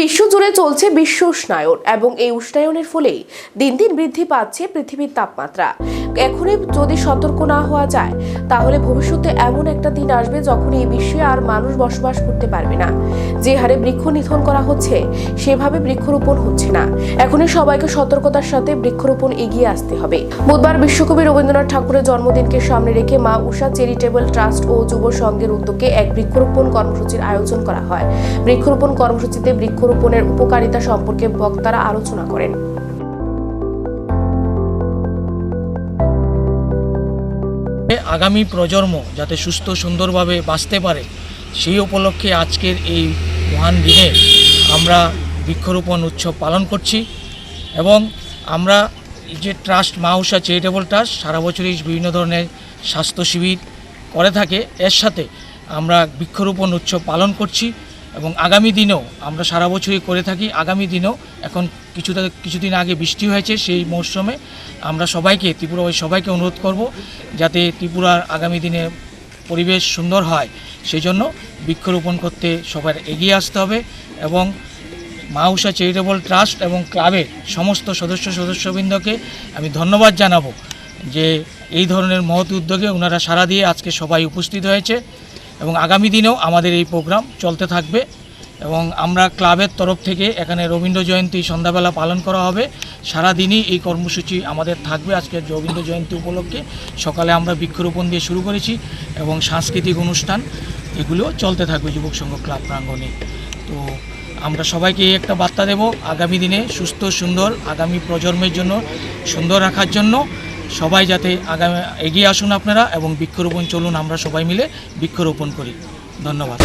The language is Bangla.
বিশ্বজুড়ে চলছে বিশ্ব উষ্ণায়ন এবং এই উষ্ণায়নের ফলেই দিন দিন বৃদ্ধি পাচ্ছে পৃথিবীর তাপমাত্রা। এখনই যদি সতর্ক না হওয়া যায় তাহলে ভবিষ্যতে এমন একটা দিন আসবে যখন এই বিশ্বে আর মানুষ বসবাস করতে পারবে না। যে হারে বৃক্ষ নিধন করা হচ্ছে সেভাবে বৃক্ষরোপণ হচ্ছে না। এখনই সবাইকে সতর্কতার সাথে বৃক্ষরোপণ এগিয়ে আসতে হবে। বুধবার বিশ্বকবি রবীন্দ্রনাথ ঠাকুরের জন্মদিনকে সামনে রেখে মা উষা চ্যারিটেবল ট্রাস্ট ও যুব সংঘের উদ্যোগে এক বৃক্ষরোপণ কর্মসূচির আয়োজন করা হয়। বৃক্ষরোপণ কর্মসূচিতে বৃক্ষরোপণের উপকারিতা সম্পর্কে বক্তারা আলোচনা করেন। আগামী প্রজন্ম যাতে সুস্থ সুন্দরভাবে বাঁচতে পারে সেই উপলক্ষে আজকের এই মহান দিনে আমরা বৃক্ষরোপণ উৎসব পালন করছি এবং আমরা যে ট্রাস্ট মা উষা চ্যারিটেবল ট্রাস্ট সারা বছরই বিভিন্ন ধরনের স্বাস্থ্য শিবির করে থাকে, এর সাথে আমরা বৃক্ষরোপণ উৎসব পালন করছি এবং আগামী দিনেও আমরা সারা বছরই করে থাকি। আগামী দিনেও এখন কিছুদিন আগে বৃষ্টি হয়েছে, সেই মৌসুমে আমরা ত্রিপুরাবাসী সবাইকে অনুরোধ করব যাতে ত্রিপুরার আগামী দিনে পরিবেশ সুন্দর হয়, সেই জন্য বৃক্ষরোপণ করতে সবার এগিয়ে আসতে হবে। এবং মা উষা চ্যারিটেবল ট্রাস্ট এবং ক্লাবের সমস্ত সদস্যবৃন্দকে আমি ধন্যবাদ জানাবো যে এই ধরনের মহৎ উদ্যোগে ওনারা সাড়া দিয়ে আজকে সবাই উপস্থিত হয়েছে এবং আগামী দিনেও আমাদের এই প্রোগ্রাম চলতে থাকবে। এবং আমরা ক্লাবের তরফ থেকে এখানে রবীন্দ্র জয়ন্তী সন্ধ্যাবেলা পালন করা হবে, সারাদিনই এই কর্মসূচি আমাদের থাকবে। আজকে রবীন্দ্র জয়ন্তী উপলক্ষে সকালে আমরা বৃক্ষরোপণ দিয়ে শুরু করেছি এবং সাংস্কৃতিক অনুষ্ঠান এগুলো চলতে থাকবে যুবক সংঘ ক্লাব প্রাঙ্গণে। তো আমরা সবাইকে একটা বার্তা দেব, আগামী দিনে সুস্থ সুন্দর আগামী প্রজন্মের জন্য সুন্দর রাখার জন্য সবাই যাতে এগিয়ে আসুন আপনারা এবং বৃক্ষরোপণ চলুন, আমরা সবাই মিলে বৃক্ষরোপণ করি। ধন্যবাদ।